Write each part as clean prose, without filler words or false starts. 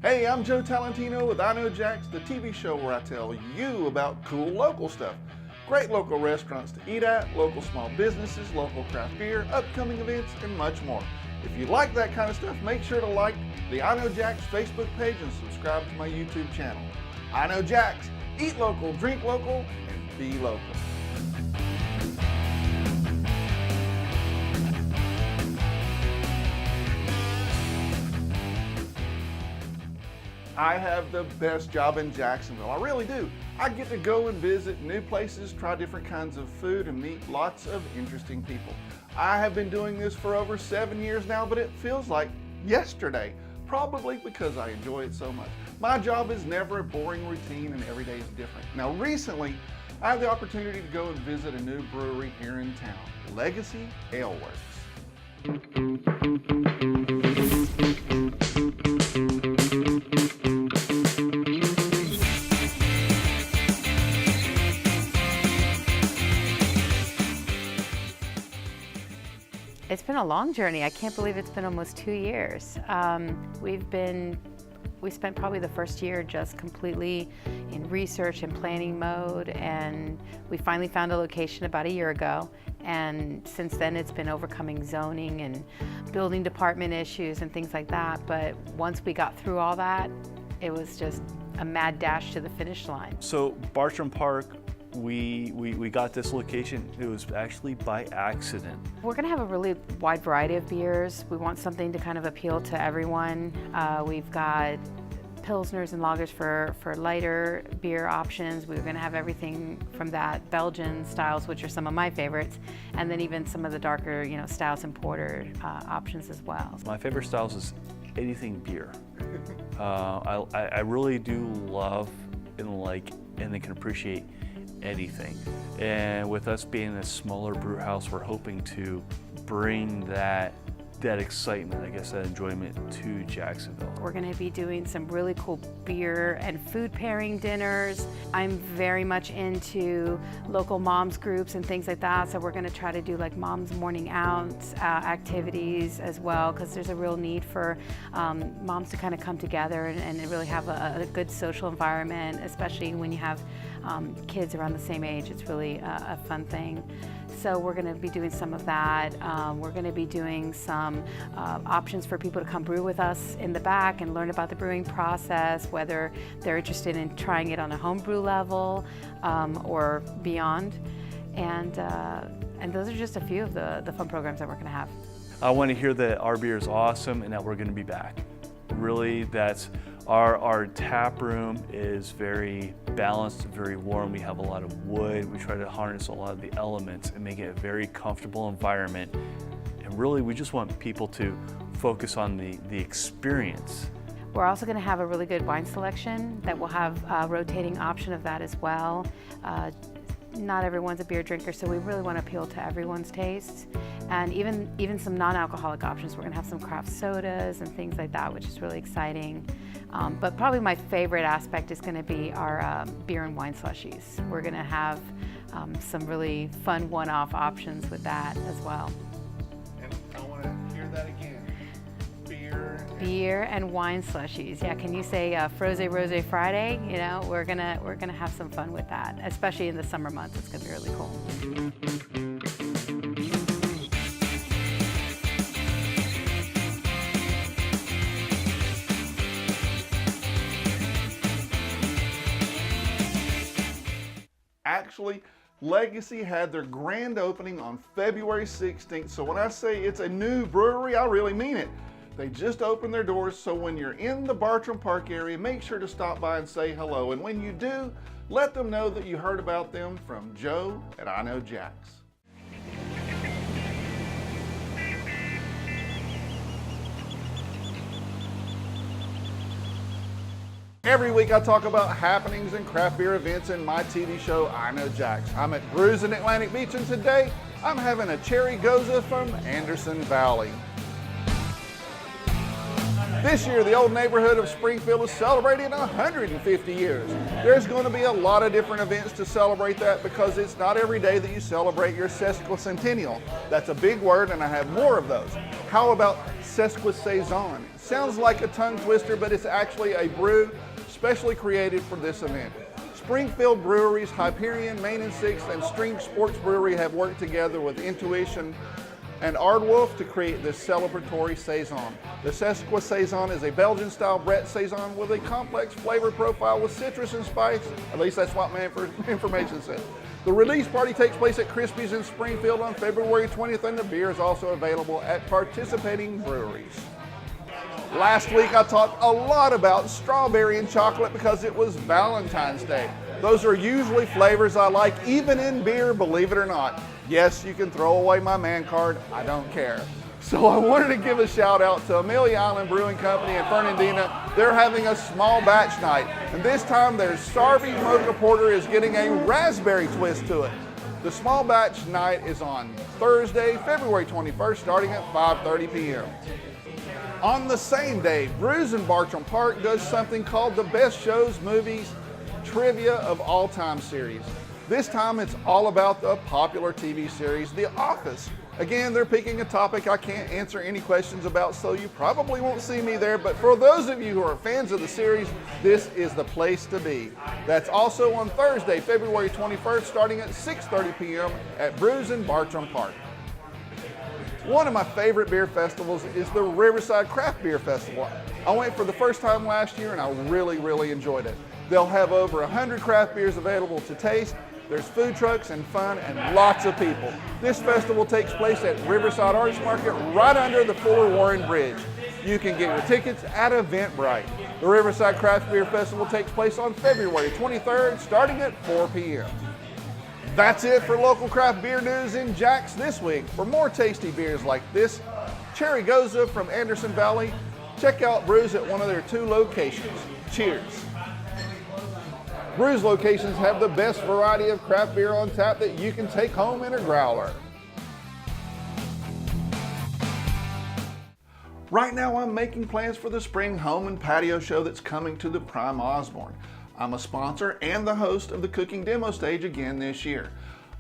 Hey, I'm Joe Talentino with I Know Jax, the TV show where I tell you about cool local stuff. Great local restaurants to eat at, local small businesses, local craft beer, upcoming events, and much more. If you like that kind of stuff, make sure to like the I Know Jax Facebook page and subscribe to my YouTube channel. I Know Jax, eat local, drink local, and be local. I have the best job in Jacksonville. I really do. I get to go and visit new places, try different kinds of food, and meet lots of interesting people. I have been doing this for over 7 years now, but it feels like yesterday, probably because I enjoy it so much. My job is never a boring routine and every day is different. Now recently, I had the opportunity to go and visit a new brewery here in town, Legacy Ale Works. It's been a long journey. I can't believe it's been almost 2 years. We spent probably the first year just completely in research and planning mode, and we finally found a location about a year ago. And since then it's been overcoming zoning and building department issues and things like that. But once we got through all that, it was just a mad dash to the finish line. So Bartram Park, we got this location. It was actually by accident. We're going to have a really wide variety of beers. We want something to kind of appeal to everyone. We've got pilsners and lagers for lighter beer options. We're going to have everything from that, Belgian styles, which are some of my favorites, and then even some of the darker, stouts and porter options as well. My favorite styles is anything beer. I really do love and like and can appreciate anything. And with us being a smaller brew house, we're hoping to bring that excitement, I guess, that enjoyment to Jacksonville. We're going to be doing some really cool beer and food pairing dinners. I'm very much into local moms groups and things like that, so we're going to try to do like moms morning out activities as well, because there's a real need for moms to kind of come together and really have a good social environment, especially when you have kids around the same age. It's really a fun thing. So we're going to be doing some of that. We're going to be doing some options for people to come brew with us in the back and learn about the brewing process, whether they're interested in trying it on a home brew level or beyond. And those are just a few of the fun programs that we're going to have. I want to hear that our beer is awesome and that we're going to be back. Really, that's our tap room is very balanced, very warm. We have a lot of wood. We try to harness a lot of the elements and make it a very comfortable environment. And really, we just want people to focus on the experience. We're also going to have a really good wine selection that will have a rotating option of that as well. Not everyone's a beer drinker, so we really want to appeal to everyone's tastes. And even some non-alcoholic options. We're going to have some craft sodas and things like that, which is really exciting. But probably my favorite aspect is going to be our beer and wine slushies. We're going to have some really fun one-off options with that as well. And I want to hear that again. Beer and wine slushies. Yeah, can you say Froze Rose Friday? We're gonna have some fun with that, especially in the summer months. It's gonna be really cool. Actually, Legacy had their grand opening on February 16th, so when I say it's a new brewery, I really mean it. They just opened their doors, so when you're in the Bartram Park area, make sure to stop by and say hello. And when you do, let them know that you heard about them from Joe at I Know Jax. Every week I talk about happenings and craft beer events in my TV show, I Know Jax. I'm at Brews in Atlantic Beach, and today I'm having a cherry goza from Anderson Valley. This year, the old neighborhood of Springfield is celebrating 150 years. There's going to be a lot of different events to celebrate that because it's not every day that you celebrate your sesquicentennial. That's a big word and I have more of those. How about sesquisaison? Sounds like a tongue twister, but it's actually a brew specially created for this event. Springfield breweries, Hyperion, Main and Sixth, and Stream Sports Brewery have worked together with Intuition and Aardwolf to create this celebratory saison. The Sesquisaison is a Belgian-style Brett saison with a complex flavor profile with citrus and spice. At least that's what my information says. The release party takes place at Crispy's in Springfield on February 20th, and the beer is also available at participating breweries. Last week I talked a lot about strawberry and chocolate because it was Valentine's Day. Those are usually flavors I like, even in beer, believe it or not. Yes, you can throw away my man card, I don't care. So I wanted to give a shout out to Amelia Island Brewing Company in Fernandina. They're having a small batch night, and this time their Sarvey Mocha Porter is getting a raspberry twist to it. The small batch night is on Thursday, February 21st, starting at 5:30 p.m. On the same day, Brews in Bartram Park does something called the Best Shows, Movies, Trivia of All Time series. This time it's all about the popular TV series, The Office. Again, they're picking a topic I can't answer any questions about, so you probably won't see me there, but for those of you who are fans of the series, this is the place to be. That's also on Thursday, February 21st, starting at 6:30 p.m. at Brews in Bartram Park. One of my favorite beer festivals is the Riverside Craft Beer Festival. I went for the first time last year and I really enjoyed it. They'll have over 100 craft beers available to taste. There's food trucks and fun and lots of people. This festival takes place at Riverside Arts Market right under the Fuller Warren Bridge. You can get your tickets at Eventbrite. The Riverside Craft Beer Festival takes place on February 23rd, starting at 4 p.m. That's it for local craft beer news in Jax this week. For more tasty beers like this, Cherry Goza from Anderson Valley, check out Brews at one of their 2 locations. Cheers. Brews locations have the best variety of craft beer on tap that you can take home in a growler. Right now I'm making plans for the spring home and patio show that's coming to the Prime Osborne. I'm a sponsor and the host of the cooking demo stage again this year.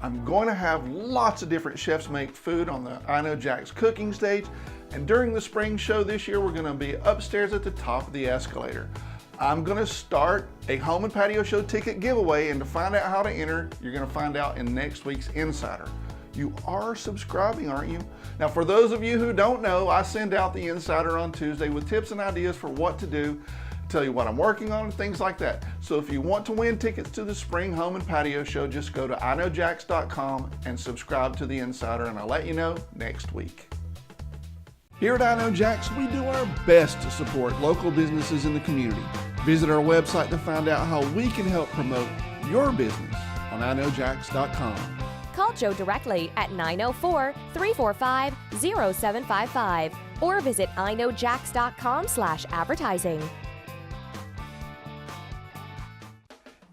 I'm going to have lots of different chefs make food on the IKnowJAX cooking stage, and during the spring show this year we're going to be upstairs at the top of the escalator. I'm going to start a home and patio show ticket giveaway, and to find out how to enter, you're going to find out in next week's Insider. You are subscribing, aren't you? Now, for those of you who don't know, I send out the Insider on Tuesday with tips and ideas for what to do, tell you what I'm working on and things like that. So if you want to win tickets to the spring home and patio show, just go to IKnowJAX.com and subscribe to the Insider, and I'll let you know next week. Here at IKnowJAX, we do our best to support local businesses in the community. Visit our website to find out how we can help promote your business on IKnowJAX.com. Call Joe directly at 904-345-0755 or visit IKnowJAX.com/advertising.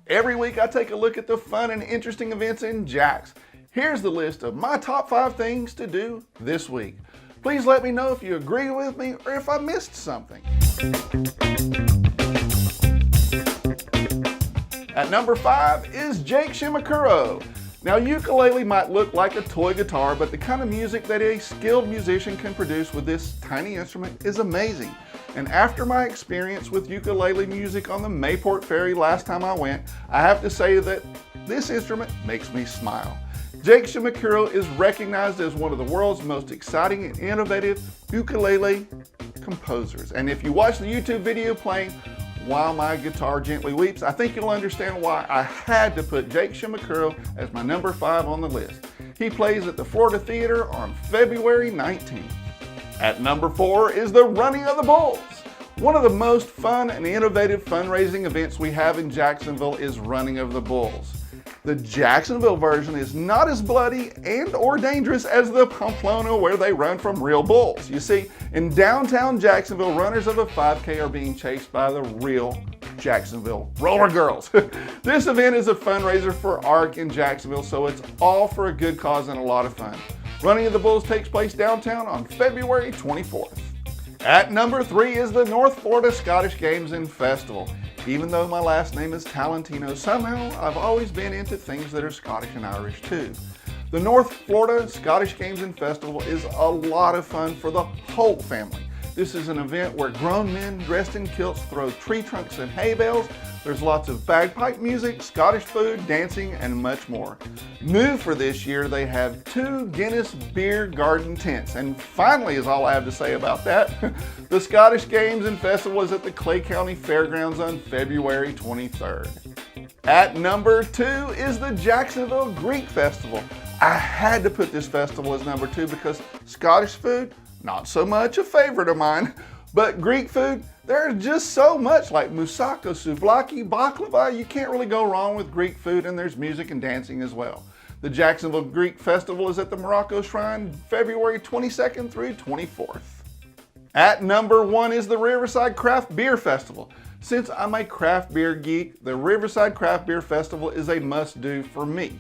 Every week I take a look at the fun and interesting events in Jax. Here's the list of my top 5 things to do this week. Please let me know if you agree with me or if I missed something. At number 5 is Jake SHIMABUKURO. Now, ukulele might look like a toy guitar, but the kind of music that a skilled musician can produce with this tiny instrument is amazing. And after my experience with ukulele music on the Mayport Ferry last time I went, I have to say that this instrument makes me smile. Jake SHIMABUKURO is recognized as one of the world's most exciting and innovative ukulele composers. And if you watch the YouTube video playing While My Guitar Gently Weeps, I think you'll understand why I had to put Jake SHIMABUKURO as my number 5 on the list. He plays at the Florida Theater on February 19th. At number 4 is the Running of the Bulls. One of the most fun and innovative fundraising events we have in Jacksonville is Running of the Bulls. The Jacksonville version is not as bloody and or dangerous as the Pamplona where they run from real bulls. You see, in downtown Jacksonville, runners of a 5K are being chased by the real Jacksonville roller girls. This event is a fundraiser for ARC in Jacksonville, so it's all for a good cause and a lot of fun. Running of the Bulls takes place downtown on February 24th. At number 3 is the North Florida Scottish Games and Festival. Even though my last name is Talentino, somehow I've always been into things that are Scottish and Irish too. The North Florida Scottish Games and Festival is a lot of fun for the whole family. This is an event where grown men dressed in kilts throw tree trunks and hay bales. There's lots of bagpipe music, Scottish food, dancing, and much more. New for this year, they have 2 Guinness beer garden tents. And finally is all I have to say about that. The Scottish Games and Festival is at the Clay County Fairgrounds on February 23rd. At number 2 is the Jacksonville Greek Festival. I had to put this festival as number 2 because Scottish food, not so much a favorite of mine, but Greek food, there's just so much like moussaka, souvlaki, baklava. You can't really go wrong with Greek food, and there's music and dancing as well. The Jacksonville Greek Festival is at the MORROCO Shrine February 22nd through 24th. At number 1 is the Riverside Craft Beer Festival. Since I'm a craft beer geek, the Riverside Craft Beer Festival is a must-do for me.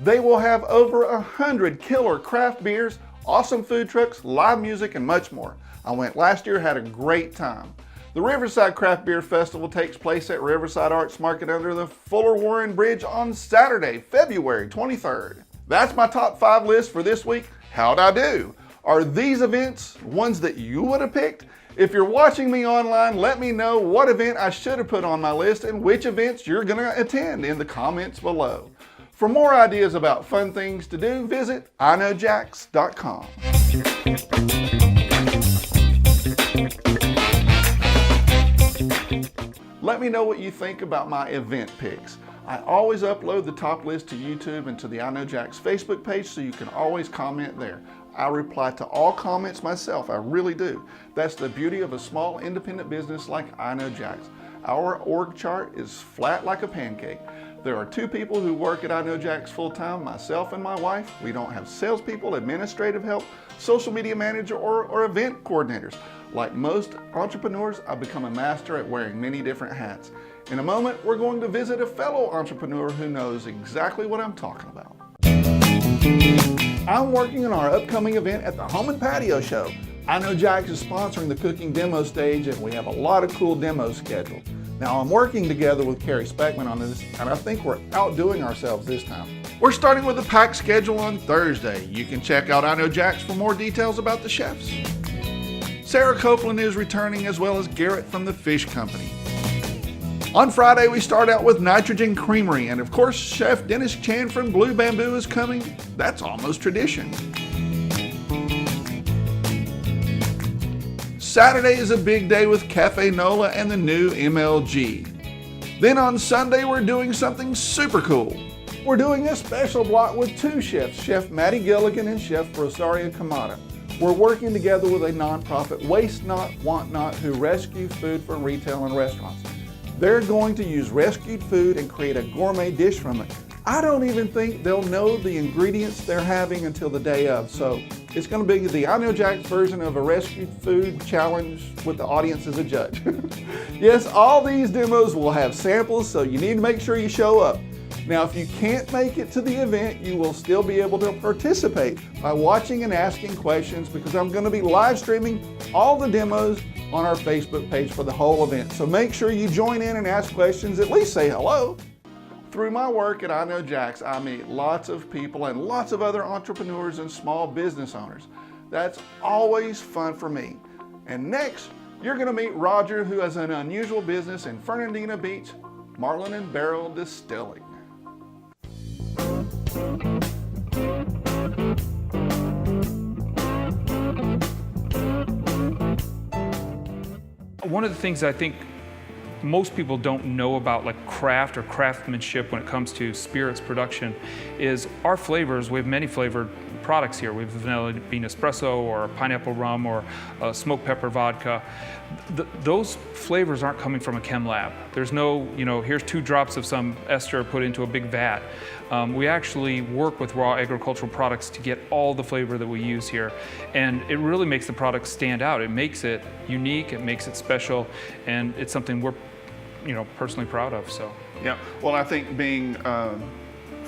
They will have over 100 killer craft beers, awesome food trucks, live music, and much more. I went last year, had a great time. The Riverside Craft Beer Festival takes place at Riverside Arts Market under the Fuller Warren Bridge on Saturday, February 23rd. That's my top 5 list for this week. How'd I do? Are these events ones that you would have picked? If you're watching me online, let me know what event I should have put on my list and which events you're going to attend in the comments below. For more ideas about fun things to do, visit IKnowJAX.com. Let me know what you think about my event picks. I always upload the top list to YouTube and to the IKnowJAX Facebook page, so you can always comment there. I reply to all comments myself, I really do. That's the beauty of a small independent business like IKnowJAX. Our org chart is flat like a pancake. There are 2 people who work at IKnowJAX full-time, myself and my wife. We don't have salespeople, administrative help, social media manager, or event coordinators. Like most entrepreneurs, I've become a master at wearing many different hats. In a moment, we're going to visit a fellow entrepreneur who knows exactly what I'm talking about. I'm working on our upcoming event at the Home and Patio Show. IKnowJAX is sponsoring the cooking demo stage, and we have a lot of cool demos scheduled. Now, I'm working together with Carrie Speckman on this, and I think we're outdoing ourselves this time. We're starting with a packed schedule on Thursday. You can check out IKnowJAX for more details about the chefs. Sarah Copeland is returning, as well as Garrett from the Fish Company. On Friday, we start out with Nitrogen Creamery, and of course, Chef Dennis Chan from Blue Bamboo is coming. That's almost tradition. Saturday is a big day with Cafe Nola and the new MLG. Then on Sunday, we're doing something super cool. We're doing a special block with 2 chefs, Chef Maddie Gilligan and Chef Rosaria Kamada. We're working together with a nonprofit, Waste Not, Want Not, who rescue food for retail and restaurants. They're going to use rescued food and create a gourmet dish from it. I don't even think they'll know the ingredients they're having until the day of, so it's going to be the IKnowJAX version of a rescued food challenge with the audience as a judge. Yes, all these demos will have samples, so you need to make sure you show up. Now, if you can't make it to the event, you will still be able to participate by watching and asking questions, because I'm going to be live streaming all the demos on our Facebook page for the whole event. So make sure you join in and ask questions, at least say hello. Through my work at IKnowJAX, I meet lots of people and lots of other entrepreneurs and small business owners. That's always fun for me. And next, you're going to meet Roger, who has an unusual business in Fernandina Beach, Marlin Barrel Distilling. One of the things I think most people don't know about, like craft or craftsmanship when it comes to spirits production, is our flavors. We have many flavored products here. We have vanilla bean espresso, or pineapple rum, or smoked pepper vodka. Those flavors aren't coming from a chem lab. There's no, here's 2 drops of some ester put into a big vat. We actually work with raw agricultural products to get all the flavor that we use here. And it really makes the product stand out. It makes it unique, it makes it special, and it's something we're personally proud of. So yeah, well, I think being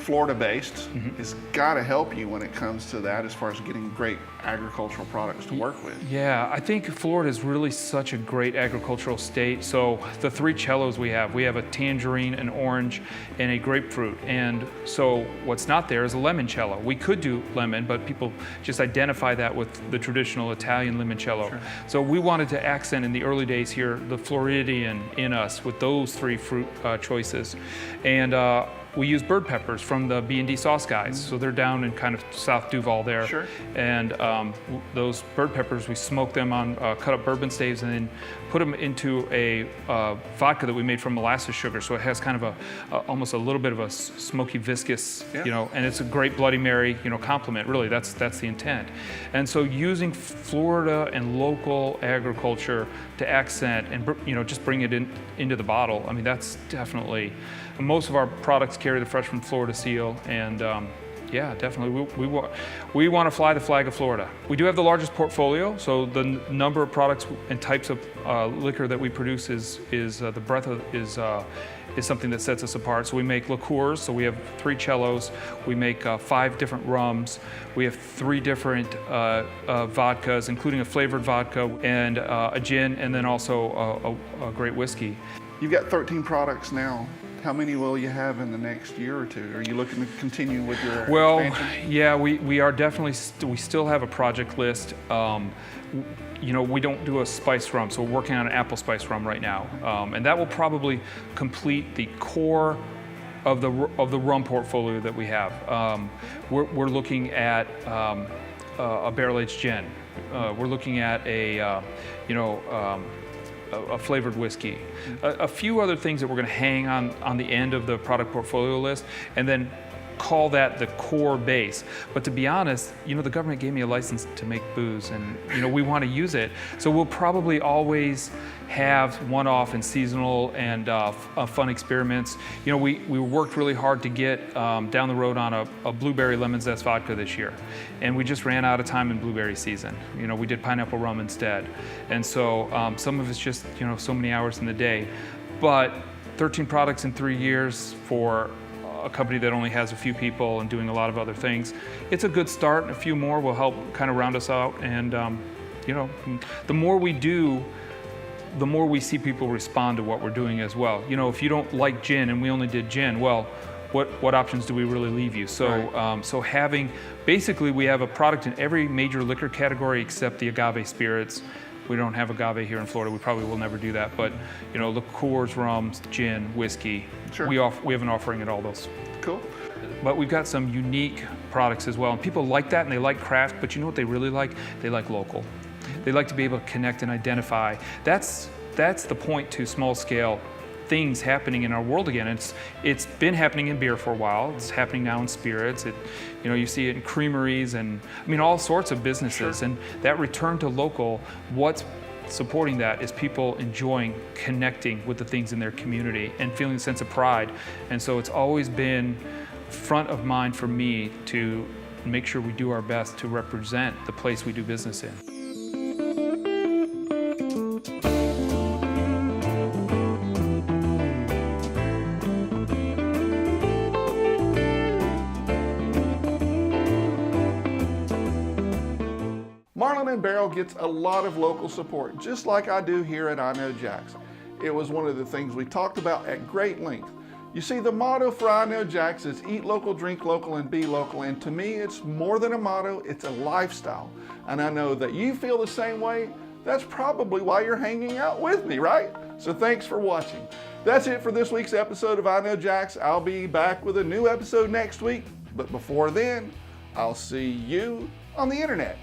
Florida-based, it's got to help you when it comes to that as far as getting great agricultural products to work with. Yeah, I think Florida is really such a great agricultural state. So the 3 cellos we have a tangerine, an orange, and a grapefruit. And so what's not there is a limoncello. We could do lemon, but people just identify that with the traditional Italian limoncello. Sure. So we wanted to accent in the early days here the Floridian in us with those 3 fruit choices. And we use bird peppers from the B&D sauce guys. So they're down in kind of South Duval there. Sure. And those bird peppers, we smoke them on cut up bourbon staves and then put them into a vodka that we made from molasses sugar. So it has kind of almost a little bit of a smoky, viscous, Yeah. you know, and it's a great Bloody Mary, you know, complement. Really, that's the intent. And so using Florida and local agriculture to accent and, you know, just bring it into the bottle. I mean, that's definitely, most of our products carry the Fresh from Florida seal, and yeah, definitely, we want to fly the flag of Florida. We do have the largest portfolio, so the number of products and types of liquor that we produce is the breadth is something that sets us apart. So we make liqueurs, so we have 3 cellos, we make 5 different rums, we have 3 different vodkas, including a flavored vodka and a gin, and then also a great whiskey. You've got 13 products now. How many will you have in the next year or two? Are you looking to continue with your expansion? Yeah, we are definitely, we still have a project list. You know, we don't do a spice rum, so we're working on an apple spice rum right now. And that will probably complete the core of the rum portfolio that we have. We're looking at a barrel-aged gin. We're looking at a flavored whiskey. A few other things that we're going to hang on the end of the product portfolio list, and then call that the core base. But to be honest, you know, the government gave me a license to make booze, and you know, we want to use it. So we'll probably always have one-off and seasonal and fun experiments. You know, we worked really hard to get down the road on a blueberry lemon zest vodka this year, and we just ran out of time in blueberry season. You know, we did pineapple rum instead, and so some of it's just, you know, so many hours in the day. But 13 products in 3 years for a company that only has a few people and doing a lot of other things, it's a good start. A few more will help kind of round us out, and you know, the more we do, the more we see people respond to what we're doing as well. You know, if you don't like gin and we only did gin, well, what options do we really leave you? So, Right. So basically we have a product in every major liquor category except the agave spirits. We don't have agave here in Florida. We probably will never do that. But, you know, liqueurs, rums, gin, whiskey. Sure. We have an offering at all those. Cool. But we've got some unique products as well. And people like that, and they like craft, but you know what they really like? They like local. They like to be able to connect and identify. That's the point to small scale things happening in our world again. It's been happening in beer for a while. It's happening now in spirits. You know, you see it in creameries and, I mean, all sorts of businesses. Sure. And that return to local, what's supporting that is people enjoying connecting with the things in their community and feeling a sense of pride. And so it's always been front of mind for me to make sure we do our best to represent the place we do business in. Marlin Barrel gets a lot of local support, just like I do here at IKnowJAX. It was one of the things we talked about at great length. You see, the motto for IKnowJAX is eat local, drink local, and be local. And to me, it's more than a motto, it's a lifestyle. And I know that you feel the same way. That's probably why you're hanging out with me, right? So thanks for watching. That's it for this week's episode of IKnowJAX. I'll be back with a new episode next week. But before then, I'll see you on the internet.